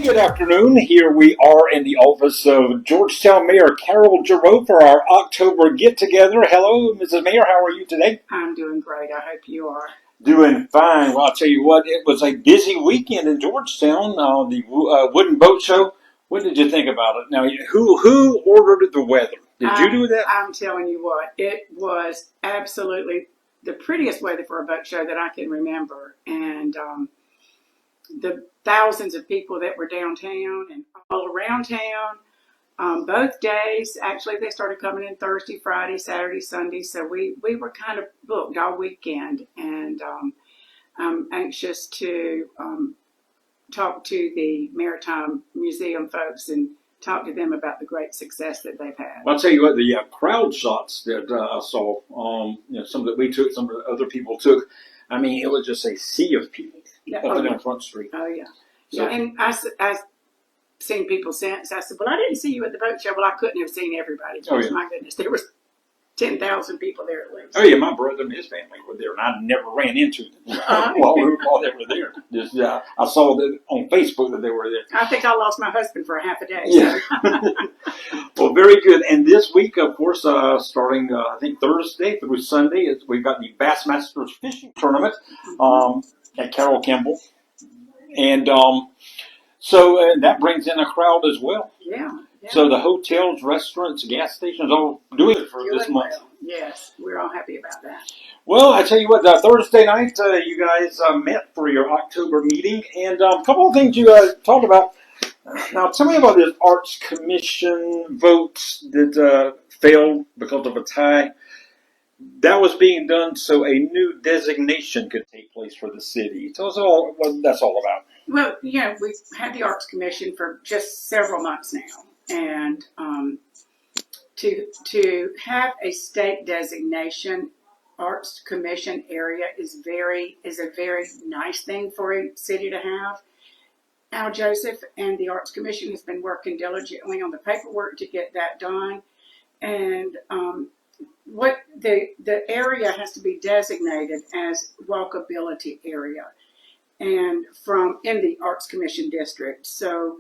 Good afternoon. Here we are in the office of Georgetown Mayor Mayor Jayroe for our October get-together. Hello, Mrs. Mayor. How are you today? I'm doing great. I hope you are. Doing fine. Well, I'll tell you what, it was a busy weekend in Georgetown. The Wooden Boat Show. What did you think about it? Now, who ordered the weather? Did you do that? I'm telling you what, it was absolutely the prettiest weather for a boat show that I can remember. And the thousands of people that were downtown and all around town, both days. Actually, they started coming in Thursday, Friday, Saturday, Sunday. So we were kind of booked all weekend. And I'm anxious to talk to the Maritime Museum folks and talk to them about the great success that they've had. Well, I'll tell you what, the crowd shots that I saw, some that we took, some that other people took, I mean, it was just a sea of people up and down Front Street. Oh, yeah. So, Yeah, and I've seen people since. I said, well, I didn't see you at the boat show. Well, I couldn't have seen everybody. Oh, yeah. My goodness, there was 10,000 people there at least. Oh, yeah, my brother and his family were there, and I never ran into them while they were there. Just, I saw that on Facebook that they were there. I think I lost my husband for a half a day. Yeah. Well, very good. And this week, of course, starting, I think, Thursday through Sunday, we've got the Bassmasters Fishing Tournament at Carroll Kimball. And so that brings in a crowd as well. Yeah. Yeah. So the hotels, restaurants, gas stations, all doing it for this month. Well. Yes, we're all happy about that. Well, I tell you what, Thursday night, you guys met for your October meeting, and a couple of things you talked about. Now, tell me about this Arts Commission vote that failed because of a tie. That was being done so a new designation could take place for the city. Tell us what that's all about. Well, yeah, we've had the Arts Commission for just several months now. And to have a state designation, Arts Commission area is a very nice thing for a city to have. Al Joseph and the Arts Commission has been working diligently on the paperwork to get that done. And what the area has to be designated as walkability area, and in the Arts Commission district. So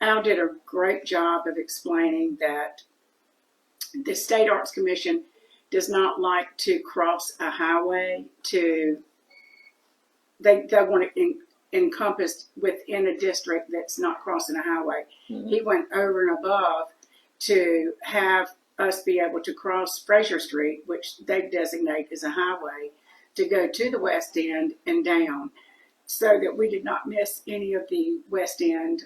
Al did a great job of explaining that the State Arts Commission does not like to cross a highway they want it encompassed within a district that's not crossing a highway. Mm-hmm. He went over and above to have us be able to cross Fraser Street, which they designate as a highway, to go to the West End and down, so that we did not miss any of the West End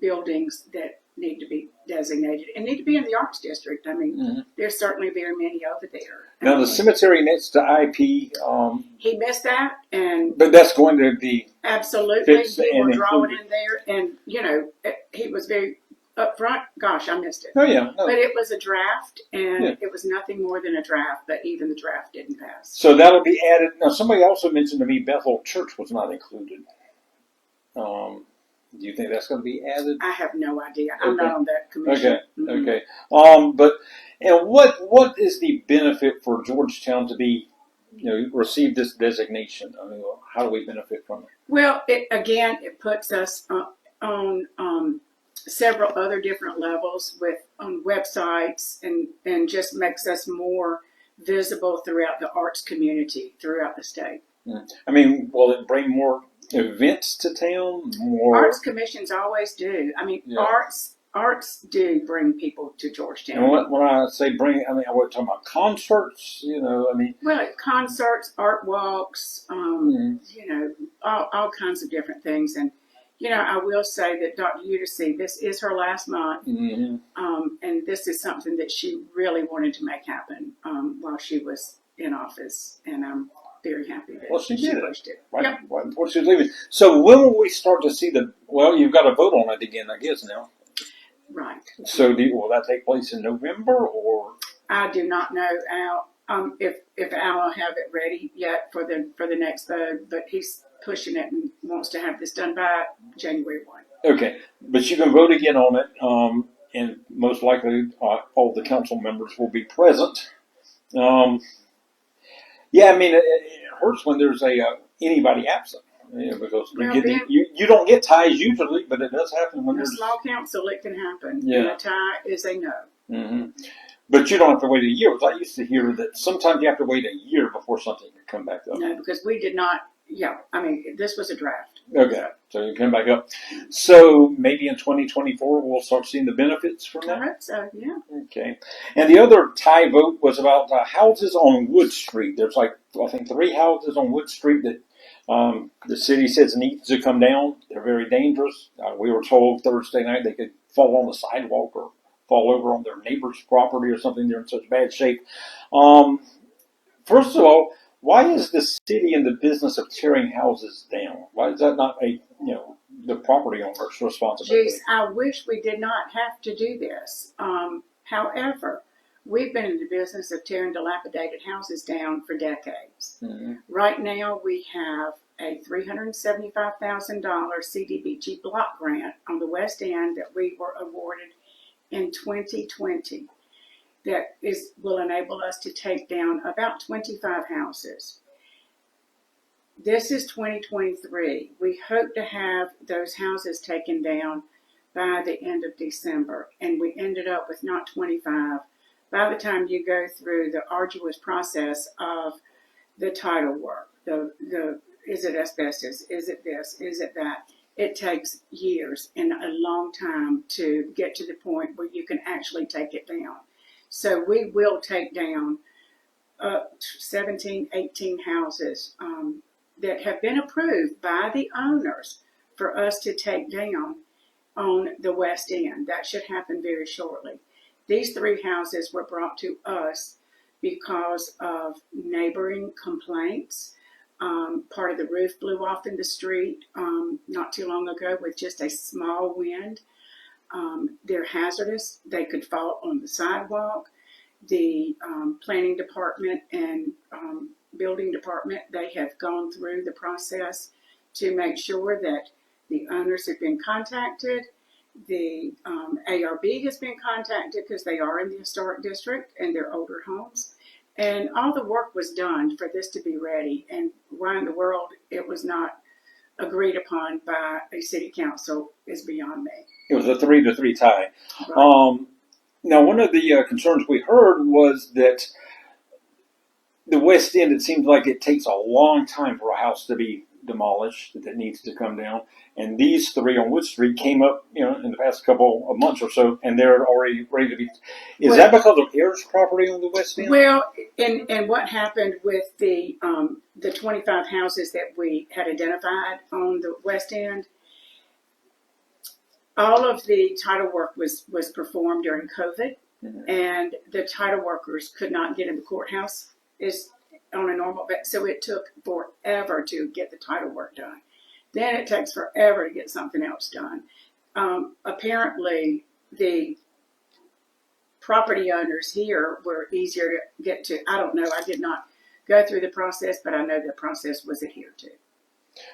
buildings that need to be designated and need to be in the Arts District. I mean, there's certainly very many over there. Now, the cemetery next to IP. He missed that, but that's going to be absolutely. We were drawing in there, and he was very upfront. Gosh, I missed it. Oh yeah, no. But it was a draft, and it was nothing more than a draft. But even the draft didn't pass. So that'll be added. Now, somebody also mentioned to me Bethel Church was not included. Do you think that's going to be added? I have no idea. I'm not on that commission. Okay, okay. But what is the benefit for Georgetown to be, receive this designation? I mean, how do we benefit from it? Well, it puts us on several other different levels on websites, and just makes us more visible throughout the arts community throughout the state. I mean, will it bring more events to town? Arts commissions always do. I mean, arts do bring people to Georgetown. And when I say bring, I mean, we're talking about concerts. Well, concerts, art walks, all kinds of different things. And I will say that Dr. Udesi, this is her last month, and this is something that she really wanted to make happen while she was in office, and I'm very happy that she pushed it. Right, yep. Right before she's leaving. So when will we start to see you've got to vote on it again, I guess, now. Right. So will that take place in November, or? I do not know, Al, if Al will have it ready yet for the next vote, but he's pushing it and wants to have this done by January 1. Okay, but you can vote again on it, and most likely all the council members will be present. Yeah, I mean, it hurts when there's anybody absent. Yeah, because we Well, get then, you don't get ties usually, but it does happen when in a there's. small council, it can happen. Yeah. And a tie is a no. Hmm. But you don't have to wait a year. Because I used to hear that sometimes you have to wait a year before something can come back up. No, because we did not. Yeah, I mean, this was a draft. Okay, so you come back up. So maybe in 2024 we'll start seeing the benefits from I that. hope so. Yeah. Okay, and the other tie vote was about houses on Wood Street. There's like I think 3 houses on Wood Street that the city says needs to come down. They're very dangerous. We were told Thursday night they could fall on the sidewalk or fall over on their neighbor's property or something. They're in such bad shape. Um, First of all, why is the city in the business of tearing houses down? Why is that not the property owner's responsibility? Geez, I wish we did not have to do this. However, we've been in the business of tearing dilapidated houses down for decades. Mm-hmm. Right now, we have a $375,000 CDBG block grant on the West End that we were awarded in 2020 that will enable us to take down about 25 houses. This is 2023. We hope to have those houses taken down by the end of December, and we ended up with not 25. By the time you go through the arduous process of the title work, the is it asbestos, is it this, is it that, it takes years and a long time to get to the point where you can actually take it down. So we will take down 17, 18 houses that have been approved by the owners for us to take down on the West End. That should happen very shortly. These 3 houses were brought to us because of neighboring complaints. Part of the roof blew off in the street not too long ago with just a small wind. They're hazardous. They could fall on the sidewalk. The planning department and building department, they have gone through the process to make sure that the owners have been contacted. The ARB has been contacted because they are in the historic district and they're older homes. And all the work was done for this to be ready. And why in the world it was not agreed upon by a city council is beyond me. It was a 3-3 tie. Right. Now, one of the concerns we heard was that the West End, it seems like it takes a long time for a house to be demolished that needs to come down. And these 3 on Wood Street came up, in the past couple of months or so, and they're already ready to be. Is that because of heirs property on the West End? Well, and what happened with the 25 houses that we had identified on the West End? All of the title work was performed during COVID, and the title workers could not get in the courthouse is on a normal basis, so it took forever to get the title work done. Then it takes forever to get something else done. Apparently, the property owners here were easier to get to. I don't know. I did not go through the process, but I know the process was adhered to.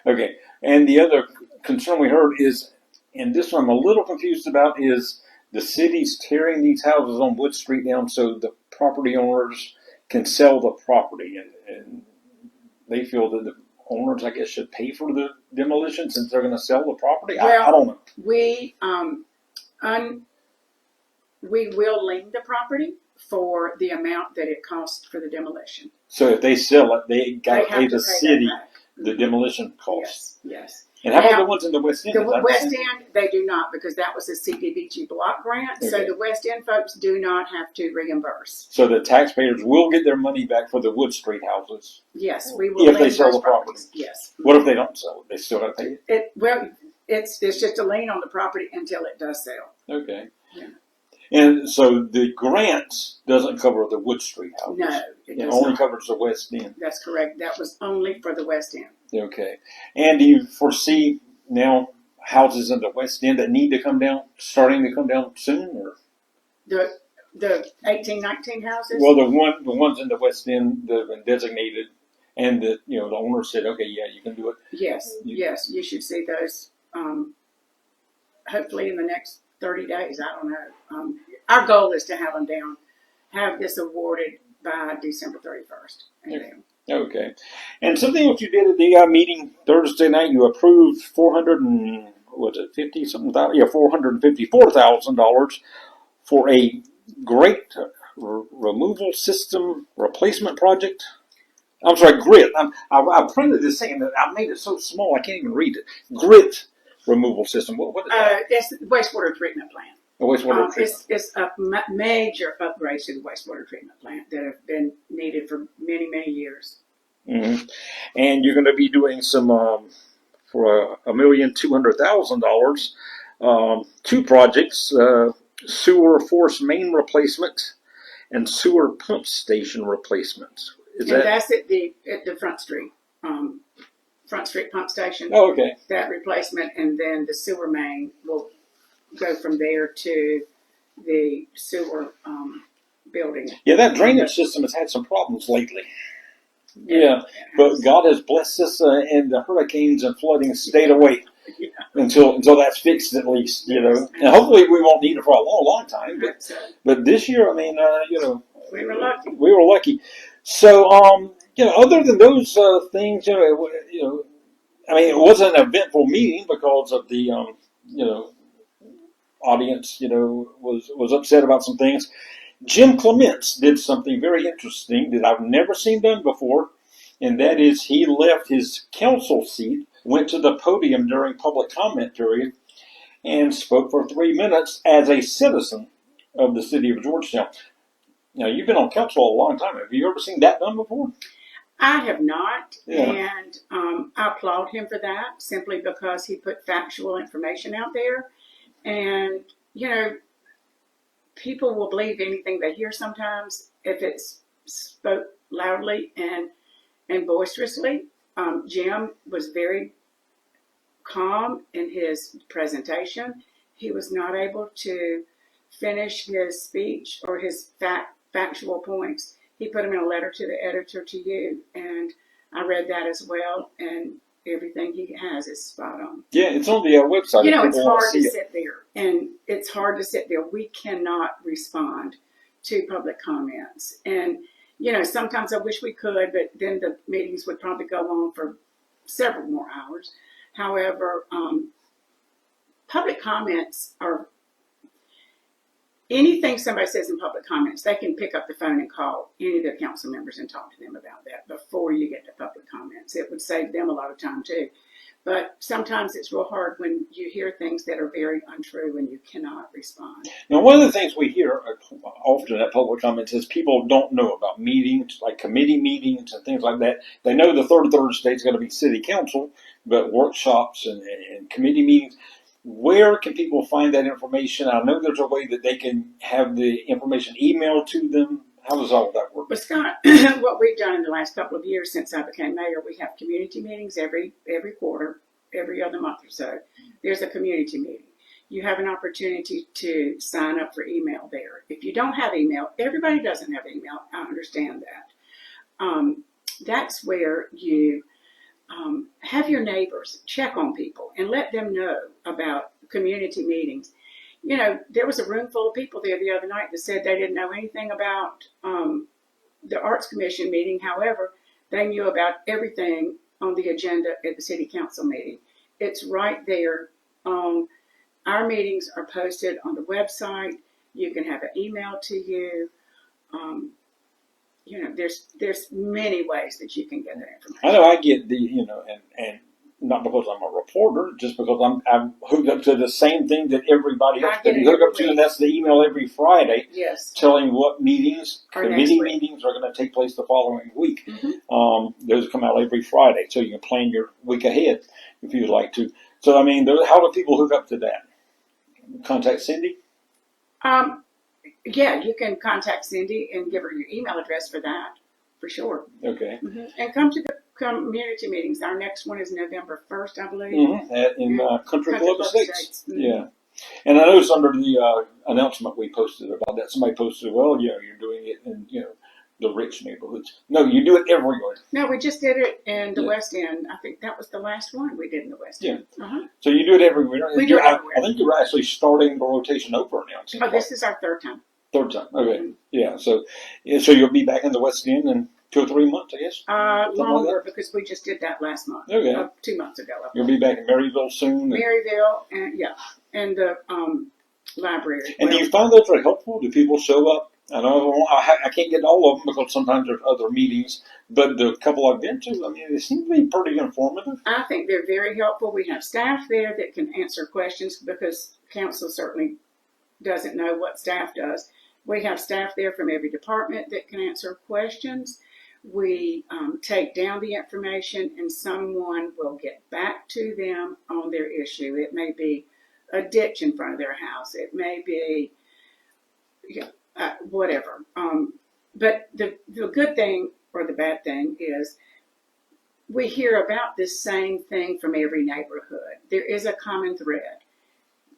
Okay, and the other concern we heard is, and this one I'm a little confused about, is the city's tearing these houses on Wood Street down so the property owners can sell the property, and they feel that the owners, I guess, should pay for the demolition since they're going to sell the property. Well, I don't know. We will lien the property for the amount that it cost for the demolition. So if they sell it, they got to pay the city that the demolition cost. Yes. And how about the ones in the West End? The West End, they do not, because that was a CDBG block grant. Okay. So the West End folks do not have to reimburse. So the taxpayers will get their money back for the Wood Street houses. Yes, we will. If they sell the property. Yes. What if they don't sell it? They still got to pay it? Well, it's just a lien on the property until it does sell. Okay. Yeah. And so the grant doesn't cover the Wood Street houses. No, it only covers the West End. That's correct. That was only for the West End. Okay. And do you foresee now houses in the West End that need to come down, starting to come down soon, or the 1819 houses? Well, the ones in the West End that have been designated, and the owner said, okay, yeah, you can do it. Yes, you should see those. Hopefully in the next 30 days. I don't know. Our goal is to have them down, have this awarded by December 31st. Okay. Okay. And something else you did at the meeting Thursday night, you approved 400 and was it 50 something thousand? Yeah, $454,000 for a great removal system replacement project. I'm sorry, grit. I printed this thing and I made it so small I can't even read it. Grit removal system. What is that? It's the wastewater treatment plant. A wastewater treatment. It's a major upgrades to the wastewater treatment plant that have been needed for many, many years. Mm-hmm. And you're going to be doing some for $1,200,000. Two projects: sewer force main replacement and sewer pump station replacement. That's at the Front Street pump station. Oh, okay. That replacement, and then the sewer main will go from there to the sewer building. Yeah, that drainage system has had some problems lately. Yeah, but God has blessed us, and the hurricanes and flooding stayed away until that's fixed at least. And hopefully we won't need it for a long, long time. But this year, I mean, we were lucky. We were lucky. So, other than those things, I mean, it wasn't an eventful meeting because of the, audience, was upset about some things. Jim Clements did something very interesting that I've never seen done before, and that is he left his council seat, went to the podium during public comment period, and spoke for 3 minutes as a citizen of the city of Georgetown. Now, you've been on council a long time. Have you ever seen that done before? I have not, Yeah. and I applaud him for that simply because he put factual information out there, and people will believe anything they hear sometimes if it's spoke loudly and boisterously. Jim was very calm in his presentation. He was not able to finish his speech or his factual points. He put them in a letter to the editor, to you, and I read that as well, and everything he has is spot on. Yeah, it's on the website. It's hard to sit there, and it's hard to sit there. We cannot respond to public comments, and sometimes I wish we could, but then the meetings would probably go on for several more hours. However, public comments are anything somebody says in public comments, they can pick up the phone and call any of the council members and talk to them about that before you get to public comments. It would save them a lot of time too. But sometimes it's real hard when you hear things that are very untrue and you cannot respond. Now, one of the things we hear often at public comments is people don't know about meetings, like committee meetings and things like that. They know the third Thursday is going to be city council, but workshops and committee meetings, where can people find that information? I know there's a way that they can have the information emailed to them. How does all of that work? Well, Scott, what we've done in the last couple of years since I became mayor, we have community meetings every quarter, every other month or so. There's a community meeting. You have an opportunity to sign up for email there. If you don't have email, everybody doesn't have email. I understand that. That's where you have your neighbors check on people and let them know about community meetings. There was a room full of people there the other night that said they didn't know anything about the Arts Commission meeting. However, they knew about everything on the agenda at the City Council meeting. It's right there. Our meetings are posted on the website. You can have it emailed to you. There's many ways that you can get that information. I know I get and not because I'm a reporter, just because I'm hooked up to the same thing that everybody else can be hooked up to, and that's the email every Friday. Yes. Telling what meetings, committee meetings are going to take place the following week. Mm-hmm. Those come out every Friday, so you can plan your week ahead if you'd like to. So, I mean, how do people hook up to that? Contact Cindy? Yeah, you can contact Cindy and give her your email address for that, for sure. Okay. Mm-hmm. And come to the community meetings. Our next one is November 1st, I believe. Mm-hmm. In Country Club Estates. Mm-hmm. Yeah. And I noticed under the announcement we posted about that, somebody posted, well, you're doing it in, the rich neighborhoods. No, you do it everywhere. No, we just did it in the West End. I think that was the last one we did in the West End. Yeah. Uh-huh. So you do it everywhere. We do it everywhere. I think you're actually starting the rotation over now. Oh, this is our third time. Third time. Okay. Yeah. So you'll be back in the West End in 2 or 3 months, I guess. Longer like because we just did that last month. Okay. 2 months ago. You'll be back in Maryville soon. Maryville and the library. And do you find those are helpful? Do people show up? I know I can't get all of them because sometimes there's other meetings, but the couple I've been to, I mean, they seem to be pretty informative. I think they're very helpful. We have staff there that can answer questions because council certainly doesn't know what staff does. We have staff there from every department that can answer questions. We take down the information and someone will get back to them on their issue. It may be a ditch in front of their house. It may be whatever. But the good thing or the bad thing is we hear about this same thing from every neighborhood. There is a common thread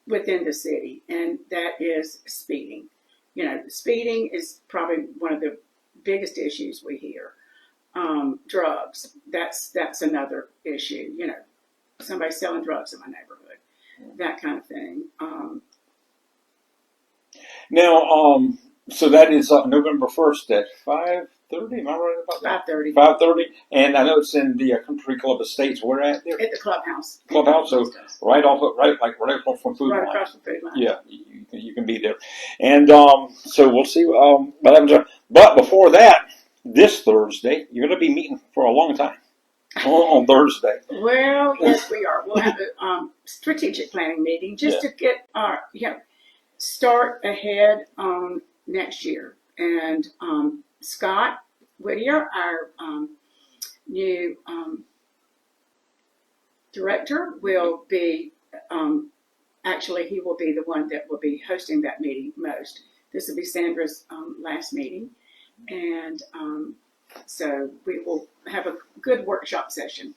within the city, and that is speeding. Speeding is probably one of the biggest issues we hear. Drugs, that's another issue. Somebody selling drugs in my neighborhood, that kind of thing. Now, so that is November 1st at 5:30. Am I right about that? 5:30 5:30, and I know it's in the Country Club Estates. Where at there? at the clubhouse. Clubhouse. So right off from Food Right Line. across the food line. Yeah, you can be there, and so we'll see. But before that, this Thursday, you're going to be meeting for a long time on Thursday. Well, yes, we are. We'll have a strategic planning meeting just to get our start ahead on next year. And Scott Whittier, our new director, will be actually he will be the one that will be hosting that meeting most. This will be Sandra's last meeting, and so we will have a good workshop session.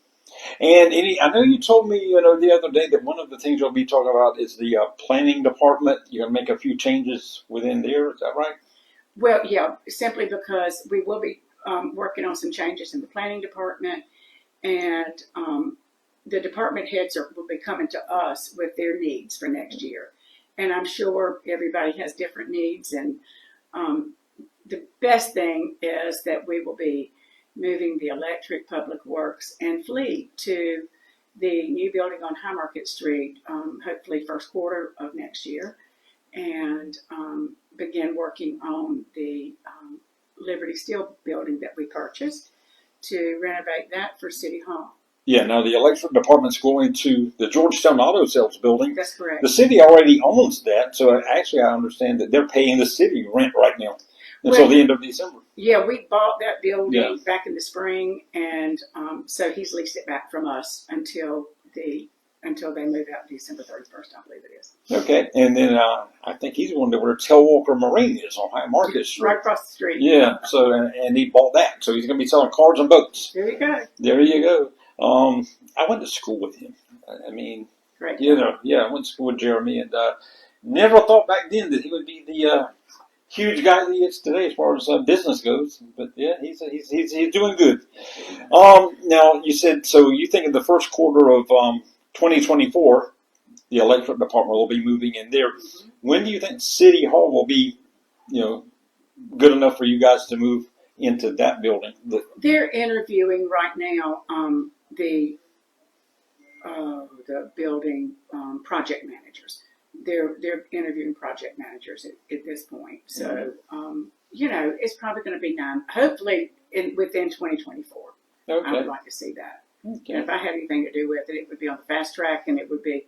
And I know you told me, the other day that one of the things you'll be talking about is the planning department. You're going to make a few changes within there. Is that right? Well, yeah, simply because we will be working on some changes in the planning department, and the department heads will be coming to us with their needs for next year. And I'm sure everybody has different needs, and the best thing is that we will be moving the electric, public works, and fleet to the new building on High Market Street, hopefully first quarter of next year, and begin working on the Liberty Steel building that we purchased to renovate that for City Hall. Yeah, now the electric department's going to the Georgetown Auto Sales building. That's correct. The city already owns that, so actually I understand that they're paying the city rent right now until the end of December. Yeah, we bought that building back in the spring, and so he's leased it back from us until they move out December 31st, I believe it is. Okay, and then I think he's going to where Tailwalker Marine is on High Market Street. Right across the street. Yeah, so and he bought that, so he's going to be selling cars and boats. There you go. There you go. I went to school with him. I mean, Great. I went to school with Jeremy, and never thought back then that he would be the huge guy that he is today as far as business goes. But yeah, he's doing good. Now you said so. You think in the first quarter of 2024, the electric department will be moving in there. Mm-hmm. When do you think City Hall will be, good enough for you guys to move into that building? They're interviewing right now the building project managers. They're interviewing project managers at this point. So it's probably going to be hopefully within 2024. Okay. I would like to see that. Okay. And if I had anything to do with it, it would be on the fast track, and it would be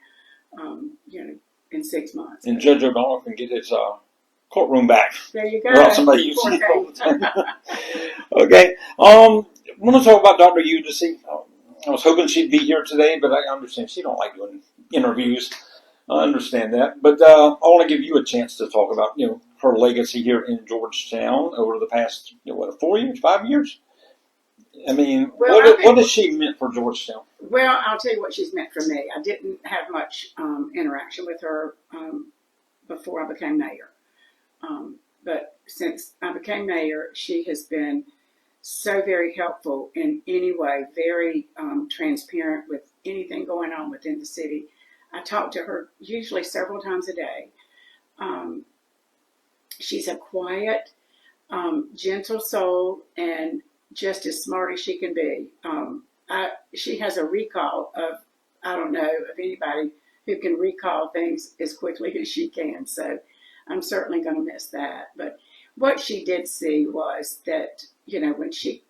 in 6 months. And Judge O'Donnell can get his courtroom back. There you go. Or else somebody uses it all the time. Okay. I want to talk about Dr. Eudice. I was hoping she'd be here today, but I understand she don't like doing interviews. I understand that. But I want to give you a chance to talk about, her legacy here in Georgetown over the past, 4 years, 5 years? I mean, what has she meant for Georgetown? Well, I'll tell you what she's meant for me. I didn't have much interaction with her before I became mayor. But since I became mayor, she has been so very helpful in any way, very transparent with anything going on within the city. I talk to her usually several times a day. She's a quiet, gentle soul and just as smart as she can be. She has a recall of, I don't know of anybody who can recall things as quickly as she can. So I'm certainly going to miss that. But what she did see was that, when she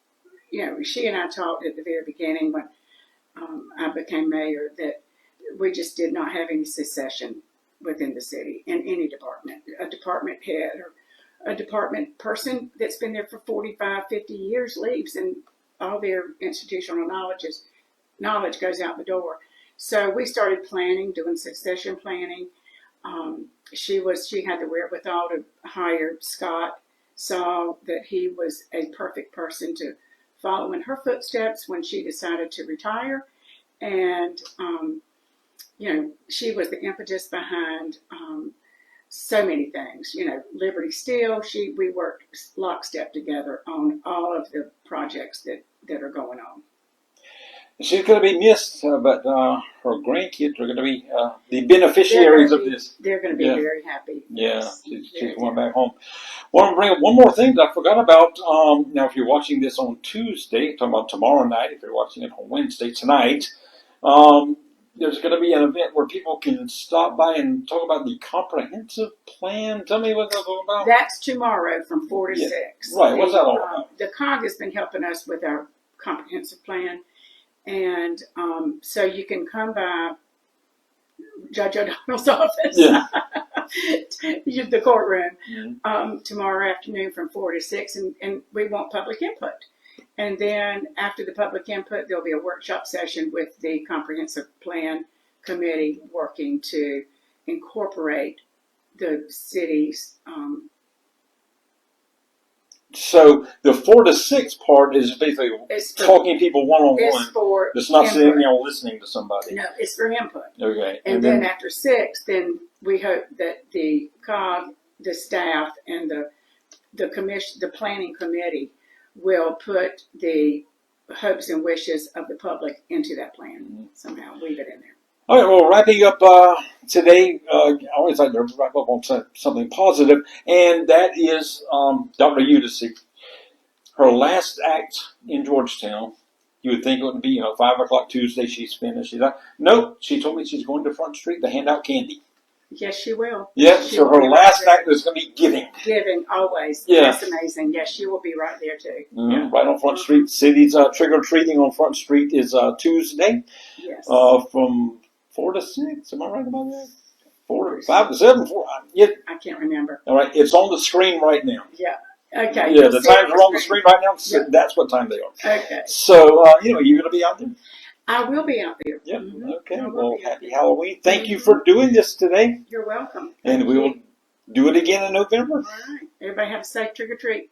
and I talked at the very beginning when I became mayor, that we just did not have any secession within the city in any department. A department head or a department person that's been there for 45, 50 years leaves, and all their institutional knowledge goes out the door. So we started planning, doing succession planning. She had the wherewithal to hire Scott, saw that he was a perfect person to follow in her footsteps when she decided to retire. And, she was the impetus behind so many things. Liberty Steel, we worked lockstep together on all of the projects that are going on. She's going to be missed, but her grandkids are going to be the beneficiaries of this. They're going to be very happy. Yeah, she's going back home. Want to bring up one more thing that I forgot about. Now, if you're watching this on Tuesday, talking about tomorrow night, if you're watching it on Wednesday tonight, there's going to be an event where people can stop by and talk about the comprehensive plan. Tell me what that's all about. That's tomorrow from 4 to 6. Right, what's that all about? The COG has been helping us with our comprehensive plan. And so you can come by Judge O'Donnell's office, the courtroom, tomorrow afternoon from 4 to 6, and we want public input. And then after the public input, there'll be a workshop session with the Comprehensive Plan Committee working to incorporate the city's. So the 4 to 6 part is basically talking people one-on-one. It's not sitting there listening to somebody. No, it's for input. Okay. And then after 6, then we hope that the COG, the staff, and the commission, the planning committee will put the hopes and wishes of the public into that plan somehow, weave it in there. All right, well, wrapping up today, I always like to wrap up on something positive, and that is Dr. Udisi. Her last act in Georgetown, you would think it would be, 5 o'clock Tuesday, she's finished. She's like, nope, she told me she's going to Front Street to hand out candy. Yes, she will. Yeah, so her last act is going to be giving. Giving, always. Yeah. That's amazing. Yes, she will be right there, too. Mm-hmm. Yeah. Right on Front Street. City's trick-or-treating on Front Street is Tuesday. Yes. From 4 to 6. Am I right about that? 5 to 7? 4. Yeah. I can't remember. All right. It's on the screen right now. Yeah. Okay. Yeah, the times are on the screen right now. So that's what time they are. Okay. So, you're going to be out there? I will be out there. Yep. Mm-hmm. Okay. Well, happy Halloween. Thank you for doing this today. You're welcome. And we will do it again in November. All right. Everybody have a safe trick or treat.